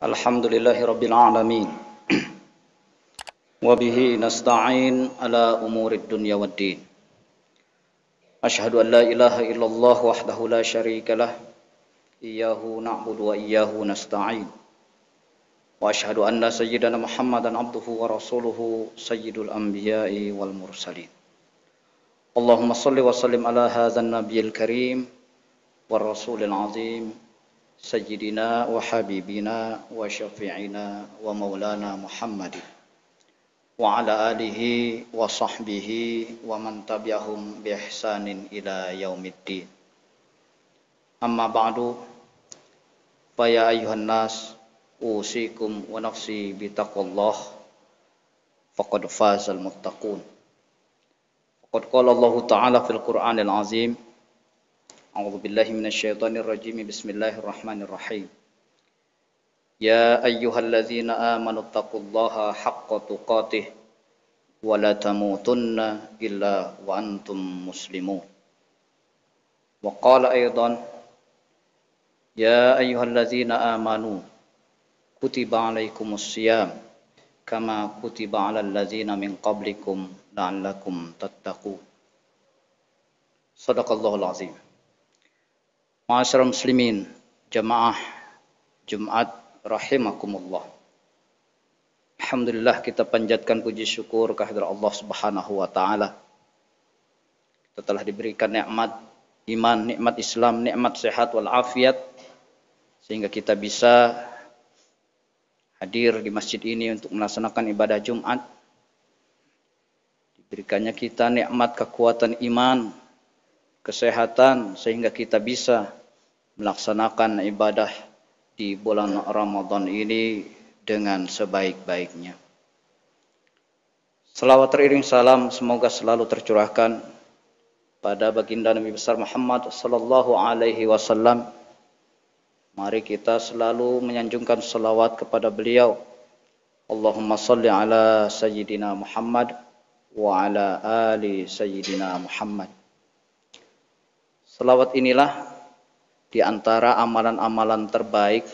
Alhamdulillahi Rabbil Alamin. Wabihi nasta'in ala umurid dunya waddin. Ashhadu an la ilaha illallah wahdahu la syarika lah. Iyyahu na'budu wa iyyahu nasta'in. Wa ashhadu anna sayyidana Muhammadan abduhu wa rasuluhu sayyidul anbiya'i wal mursalin. Allahumma salli wa sallim ala hadzal nabiyil karim war rasulil azim. Sayyidina wa habibina wa syafi'ina wa maulana Muhammadin wa ala alihi wa sahbihi wa man tabi'ahum bi ihsanin ila yaumiddin. Amma ba'du, fa ya ayyuhan nas usikum wa nafsi bi taqwallah faqad fazal muttaqun. Faqad qala Allah Ta'ala fil Qur'anil azim. A'udzu billahi minasyaitonir rajim. Bismillahirrahmanirrahim. Ya ayyuhalladzina amanu taqullaha haqqa tuqatih wa la tamutunna illa wa antum muslimun. Wa qala aidan ya ayyuhalladzina amanu kutiba alaikumus syiyam kama kutiba alal ladzina min qablikum la'allakum tattaqun. Shadaqallahul azim. Ma'asyiral muslimin, jamaah Jumat rahimakumullah. Alhamdulillah, kita panjatkan puji syukur kehadirat Allah Subhanahu wa taala. Kita telah diberikan nikmat iman, nikmat Islam, nikmat sehat wal afiat sehingga kita bisa hadir di masjid ini untuk melaksanakan ibadah Jumat. Diberikannya kita nikmat kekuatan iman, kesehatan sehingga kita bisa melaksanakan ibadah di bulan Ramadan ini dengan sebaik-baiknya. Selawat teriring salam semoga selalu tercurahkan pada baginda Nabi besar Muhammad sallallahu alaihi wasallam. Mari kita selalu menyanjungkan selawat kepada beliau. Allahumma salli ala sayyidina Muhammad wa ala ali sayyidina Muhammad. Selawat inilah di antara amalan-amalan terbaik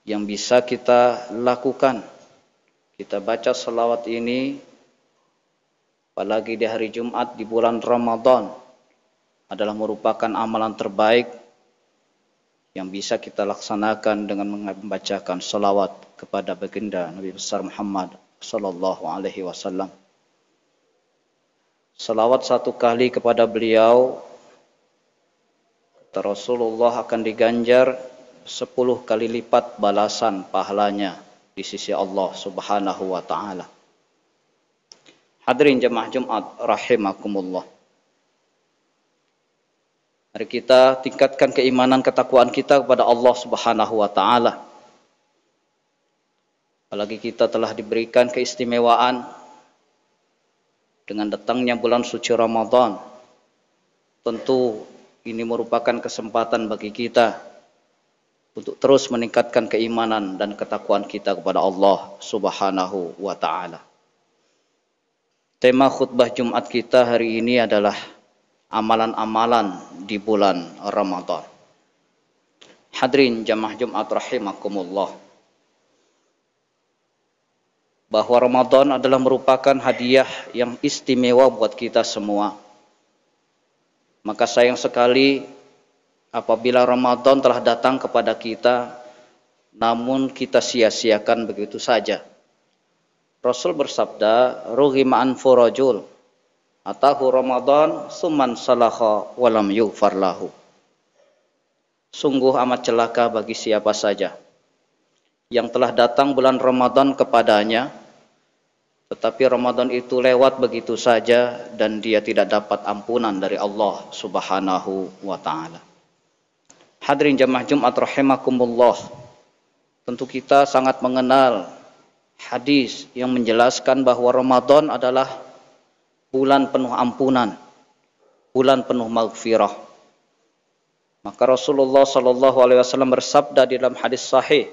yang bisa kita lakukan. Kita baca selawat ini apalagi di hari Jumat di bulan Ramadan adalah merupakan amalan terbaik yang bisa kita laksanakan dengan membacakan selawat kepada baginda Nabi besar Muhammad sallallahu alaihi wasallam. Selawat satu kali kepada beliau Rasulullah akan diganjar 10 kali lipat balasan pahalanya di sisi Allah Subhanahu wa taala. Hadirin jemaah Jumat rahimakumullah. Mari kita tingkatkan keimanan ketakwaan kita kepada Allah Subhanahu wa taala. Apalagi kita telah diberikan keistimewaan dengan datangnya bulan suci Ramadan. Tentu ini merupakan kesempatan bagi kita untuk terus meningkatkan keimanan dan ketakwaan kita kepada Allah Subhanahu wa taala. Tema khutbah Jumat kita hari ini adalah amalan-amalan di bulan Ramadan. Hadirin jamaah Jumat rahimakumullah. Bahwa Ramadan adalah merupakan hadiah yang istimewa buat kita semua. Maka sayang sekali apabila Ramadan telah datang kepada kita, namun kita sia-siakan begitu saja. Rasul bersabda, "Rughima anfu rajul atahu Ramadan summan salaha walam yughfar lahu." Sungguh amat celaka bagi siapa saja yang telah datang bulan Ramadan kepadanya, tetapi Ramadan itu lewat begitu saja dan dia tidak dapat ampunan dari Allah Subhanahu wa taala. Hadirin jamaah Jumat rahimakumullah. Tentu kita sangat mengenal hadis yang menjelaskan bahwa Ramadan adalah bulan penuh ampunan, bulan penuh maghfirah. Maka Rasulullah sallallahu alaihi wasallam bersabda di dalam hadis sahih,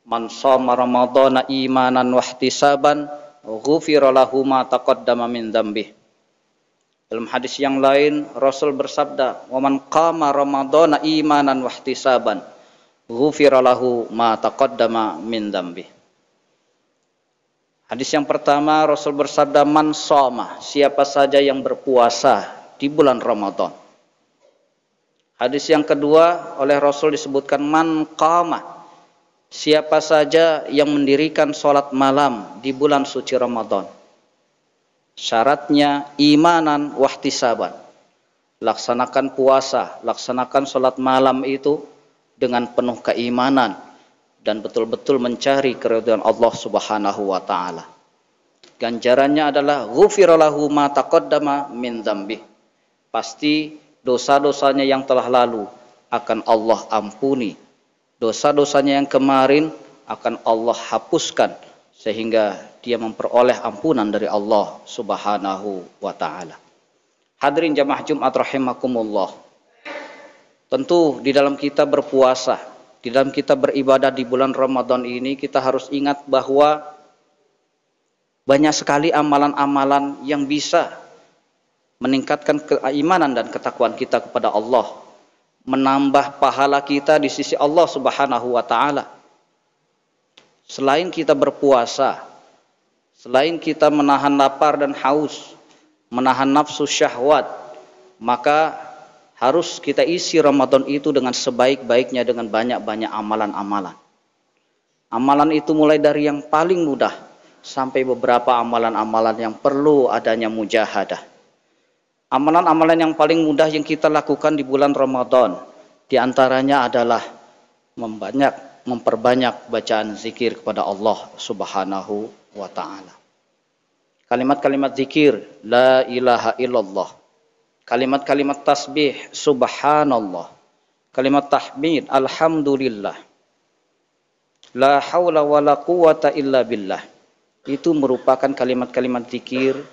"Man shoma Ramadhana imanan wa ihtisaban ghufira lahu ma taqaddama min dzambih." Dalam hadis yang lain Rasul bersabda, "Wa man qama ramadhana imanan wa ihtisaban ghufira lahu ma taqaddama min dzambi. Hadis yang pertama, Rasul bersabda, man shoma, siapa saja yang berpuasa di bulan Ramadan. Hadis yang kedua, oleh Rasul disebutkan, man qama, siapa saja yang mendirikan sholat malam di bulan suci Ramadan. Syaratnya imanan wahtisaban, laksanakan puasa, laksanakan sholat malam itu dengan penuh keimanan dan betul-betul mencari keridhaan Allah Subhanahu wa taala. Ganjarannya adalah ghufira lahu ma taqaddama min dzambi. Pasti dosa-dosanya yang telah lalu akan Allah ampuni. Dosa-dosanya yang kemarin akan Allah hapuskan sehingga dia memperoleh ampunan dari Allah Subhanahu wa taala. Hadirin jamaah Jumat rahimakumullah. Tentu di dalam kita berpuasa, di dalam kita beribadah di bulan Ramadan ini, kita harus ingat bahwa banyak sekali amalan-amalan yang bisa meningkatkan keimanan dan ketakwaan kita kepada Allah, menambah pahala kita di sisi Allah Subhanahu wa taala. Selain kita berpuasa, selain kita menahan lapar dan haus, menahan nafsu syahwat, maka harus kita isi Ramadan itu dengan sebaik-baiknya, dengan banyak-banyak amalan-amalan. Amalan itu mulai dari yang paling mudah sampai beberapa amalan-amalan yang perlu adanya mujahadah. Amalan-amalan yang paling mudah yang kita lakukan di bulan Ramadan, di antaranya adalah memperbanyak bacaan zikir kepada Allah Subhanahu wa taala. Kalimat-kalimat zikir, la ilaha illallah. Kalimat-kalimat tasbih, subhanallah. Kalimat tahmid, alhamdulillah. La haula wa la quwata illa billah. Itu merupakan kalimat-kalimat zikir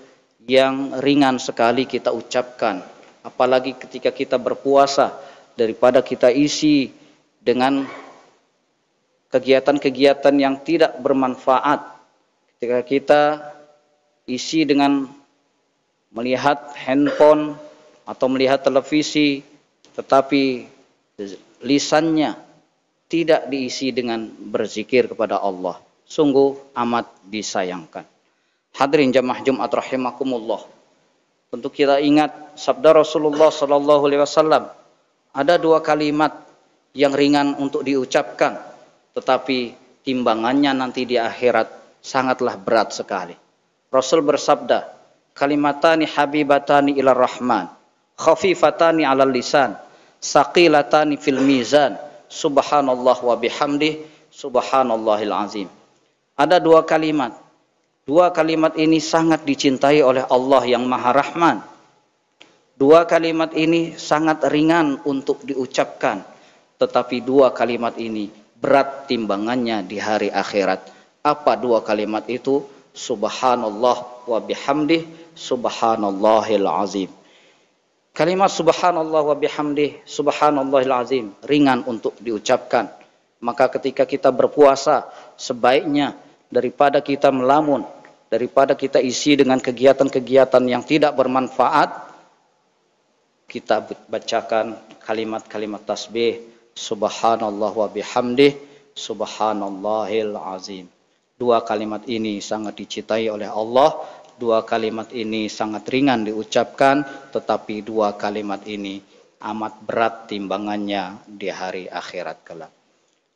yang ringan sekali kita ucapkan. Apalagi ketika kita berpuasa, daripada kita isi dengan kegiatan-kegiatan yang tidak bermanfaat. Ketika kita isi dengan melihat handphone atau melihat televisi, tetapi lisannya tidak diisi dengan berzikir kepada Allah, sungguh amat disayangkan. Hadirin jamaah Jumat rahimakumullah. Tentu kita ingat sabda Rasulullah sallallahu alaihi wasallam, ada dua kalimat yang ringan untuk diucapkan, tetapi timbangannya nanti di akhirat sangatlah berat sekali. Rasul bersabda, kalimatani habibatani ilar rahman, khafifatani alal lisan, saqilatani fil mizan, subhanallah wa bihamdih, subhanallahil azim. Ada dua kalimat. Dua kalimat ini sangat dicintai oleh Allah yang Maha Rahman. Dua kalimat ini sangat ringan untuk diucapkan, tetapi dua kalimat ini berat timbangannya di hari akhirat. Apa dua kalimat itu? Subhanallah wa bihamdih, subhanallahil azim. Kalimat subhanallah wa bihamdih, subhanallahil azim ringan untuk diucapkan. Maka ketika kita berpuasa, sebaiknya daripada kita melamun, daripada kita isi dengan kegiatan-kegiatan yang tidak bermanfaat, kita bacakan kalimat-kalimat tasbih, subhanallah wa bihamdih, subhanallahil azim. Dua kalimat ini sangat dicintai oleh Allah. Dua kalimat ini sangat ringan diucapkan, tetapi dua kalimat ini amat berat timbangannya di hari akhirat kelak.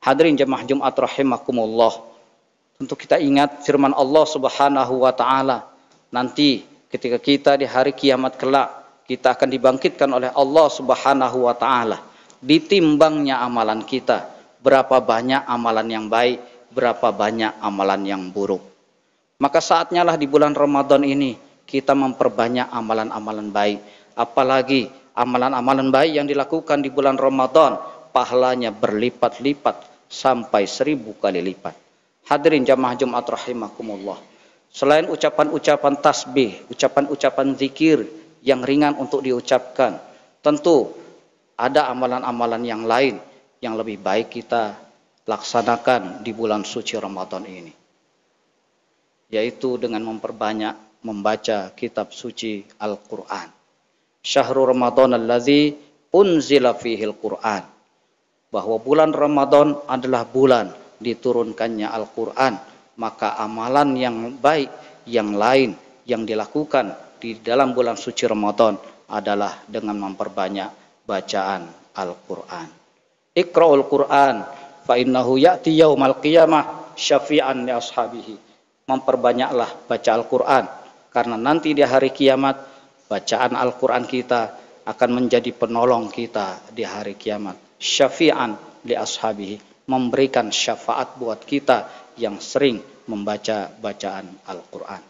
Hadirin jemaah Jumat rahimakumullah. Tentu kita ingat firman Allah Subhanahu wa taala, nanti ketika kita di hari kiamat kelak, kita akan dibangkitkan oleh Allah Subhanahu wa taala. Ditimbangnya amalan kita, berapa banyak amalan yang baik, berapa banyak amalan yang buruk. Maka saatnya lah di bulan Ramadan ini kita memperbanyak amalan-amalan baik. Apalagi amalan-amalan baik yang dilakukan di bulan Ramadan, pahalanya berlipat-lipat sampai 1000 kali lipat. Hadirin jamaah Jumat rahimakumullah. Selain ucapan-ucapan tasbih, ucapan-ucapan zikir yang ringan untuk diucapkan, tentu ada amalan-amalan yang lain yang lebih baik kita laksanakan di bulan suci Ramadan ini, yaitu dengan memperbanyak membaca kitab suci Al-Quran. Syahrul Ramadan allazi unzila fihil Quran. bahwa bulan Ramadan adalah bulan diturunkannya Al-Quran, maka amalan yang baik yang lain yang dilakukan di dalam bulan suci Ramadan adalah dengan memperbanyak bacaan Al-Quran. Iqra'ul Quran fa innahu ya'ti yaumal qiyamah syafi'an li ashabihi. Memperbanyaklah baca Al-Quran, karena nanti di hari kiamat bacaan Al-Quran kita akan menjadi penolong kita di hari kiamat. Syafi'an li ashabihi, memberikan syafaat buat kita yang sering membaca bacaan Al-Quran.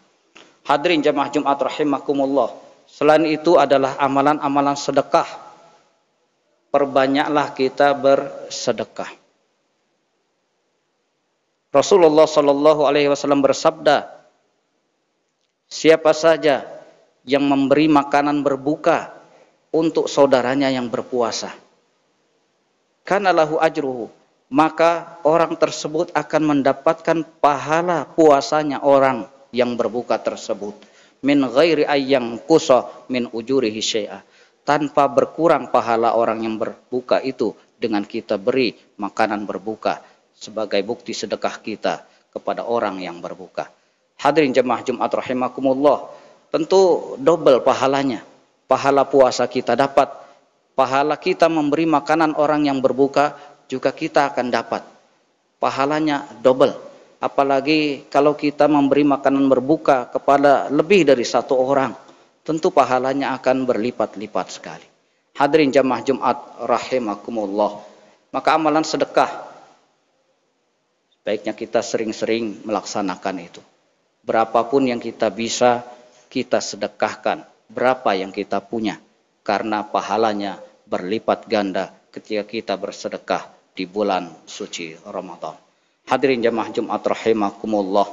Hadirin jamaah Jumat rahimakumullah. Selain itu adalah amalan-amalan sedekah. Perbanyaklah kita bersedekah. Rasulullah Shallallahu Alaihi Wasallam bersabda, siapa saja yang memberi makanan berbuka untuk saudaranya yang berpuasa, kana lahu ajruhu, maka orang tersebut akan mendapatkan pahala puasanya orang yang berbuka tersebut, min ghairi ayyang kusa min ujurihi syai'a, tanpa berkurang pahala orang yang berbuka itu dengan kita beri makanan berbuka sebagai bukti sedekah kita kepada orang yang berbuka. Hadirin jemaah Jumat rahimakumullah, tentu double pahalanya. Pahala puasa kita dapat, pahala kita memberi makanan orang yang berbuka juga kita akan dapat. Pahalanya double. Apalagi kalau kita memberi makanan berbuka kepada lebih dari satu orang, tentu pahalanya akan berlipat-lipat sekali. Hadirin jamaah Jumat rahimakumullah, maka amalan sedekah baiknya kita sering-sering melaksanakan itu. Berapapun yang kita bisa, kita sedekahkan. Berapa yang kita punya, karena pahalanya berlipat ganda ketika kita bersedekah di bulan suci Ramadan. Hadirin jamaah Jumat rahimakumullah,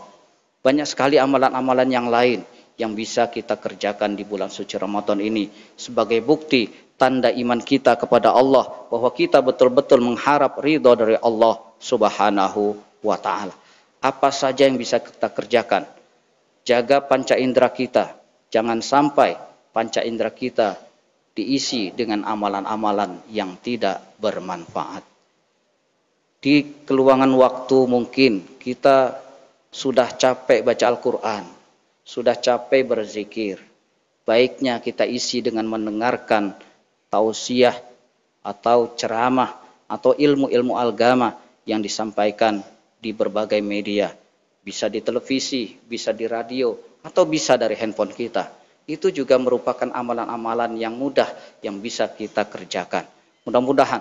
banyak sekali amalan-amalan yang lain yang bisa kita kerjakan di bulan suci Ramadan ini sebagai bukti tanda iman kita kepada Allah, bahwa kita betul-betul mengharap ridha dari Allah Subhanahu wa ta'ala. Apa saja yang bisa kita kerjakan? Jaga panca indera kita, jangan sampai panca indera kita diisi dengan amalan-amalan yang tidak bermanfaat. Di keluangan waktu mungkin kita sudah capek baca Al-Quran, sudah capek berzikir. Baiknya kita isi dengan mendengarkan tausiah atau ceramah atau ilmu-ilmu agama yang disampaikan di berbagai media. Bisa di televisi, bisa di radio, atau bisa dari handphone kita. Itu juga merupakan amalan-amalan yang mudah yang bisa kita kerjakan. Mudah-mudahan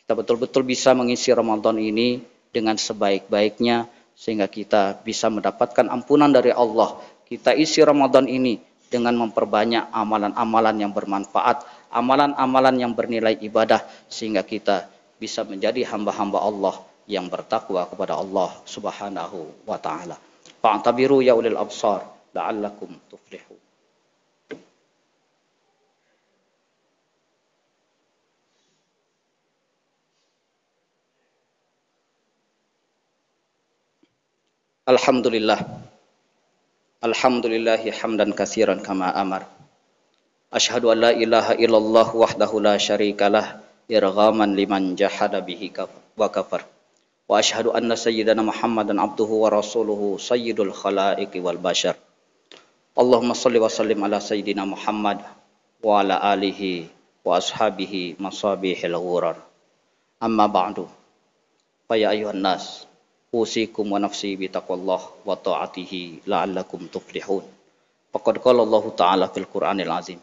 kita betul-betul bisa mengisi Ramadan ini dengan sebaik-baiknya, sehingga kita bisa mendapatkan ampunan dari Allah. Kita isi Ramadan ini dengan memperbanyak amalan-amalan yang bermanfaat, amalan-amalan yang bernilai ibadah, sehingga kita bisa menjadi hamba-hamba Allah yang bertakwa kepada Allah Subhanahu wa ta'ala. Fa'tabiru ya ulil absar la'allakum tuflihun. Alhamdulillah. Alhamdulillahi hamdan katsiran kama amar. Asyhadu an la ilaha illallah wahdahu la syarikalah irghaman liman jahada bihi wa kafar. Wa asyhadu anna sayyidana Muhammadan abduhu wa rasuluhu sayyidul khalaiqi wal bashar. Allahumma shalli wa sallim ala sayyidina Muhammad wa ala alihi wa ashabihi masabihil ghurar. Amma ba'du. Fa ya ayuhan nas, usikum wa nafsi bi taqwallah wa ta'atihi la'allakum tuflihun. Faqad qala Allah Ta'ala fil Qur'anil Azim.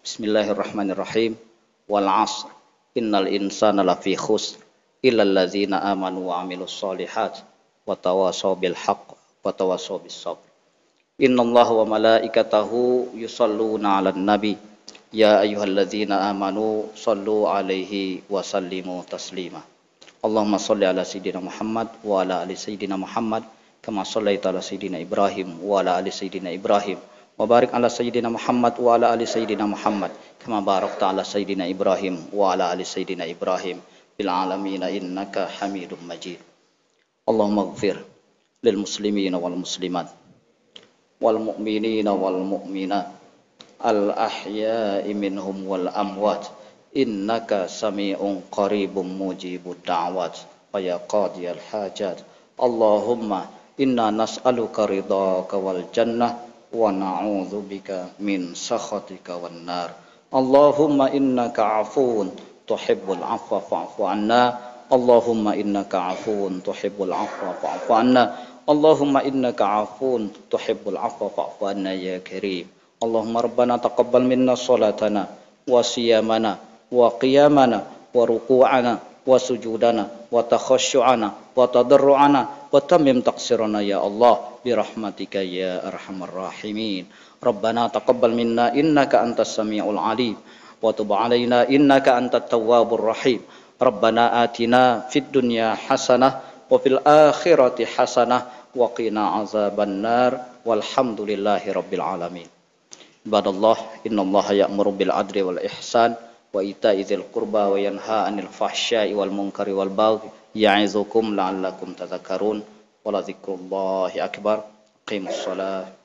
Bismillahirrahmanirrahim. Wal 'asr innal insana lafi khusr illal ladzina amanu wa 'amilus shalihat wa tawasaw bil haqq wa tawasaw bis sabr. Innallaha wa malaikatahu yusholluna 'alan nabi ya ayyuhalladzina amanu shallu 'alaihi wa sallimu taslima. Allahumma shalli ala sayyidina Muhammad wa ala ali sayyidina Muhammad kama shallaita ala sayyidina Ibrahim wa ala ali sayyidina Ibrahim wa barik ala sayyidina Muhammad wa ala ali sayyidina Muhammad kama barakta ala sayyidina Ibrahim wa ala ali sayyidina Ibrahim bil alamin innaka Hamidum Majid. Allahumma ighfir lil muslimina wal muslimat wal mu'minina wal mu'minat al ahya'i minhum wal amwat innaka sami'un qaribun mujibud da'wat wa ya qadiyal hajat. Allahumma inna nas'aluka ridhaka wal jannah wa na'udzubika min sakhatika wan nar. Allahumma innaka afuwun tuhibbul afwa fa'fu anna. Allahumma innaka afuwun tuhibbul afwa fa'fu anna. Allahumma innaka afuwun tuhibbul afwa fa'fu anna ya karim. Allahumma rabbana taqabbal minna salatana wa siyamana wa qiyamana wa ruku'ana wa sujudana wa takhasyu'ana wa tadarru'ana wa tammim taqsirana ya Allah bi rahmatika ya arhamar rahimin. Rabbana taqabbal minna innaka antas samiul alim wa tub alaina innaka antat tawwabur rahim. Rabbana atina fid dunya hasanah wa fil akhirati hasanah wa qina azaban nar walhamdulillahi rabbil alamin. Ibadallah, innallaha ya'muru bil adli wal ihsan wa ita'i dzil qurba wa yanha 'anil fahsya'i wal munkari wal baghi ya'izukum la'allakum tadhakkarun. Wa la dzikrullahi akbar. Qimus shalah.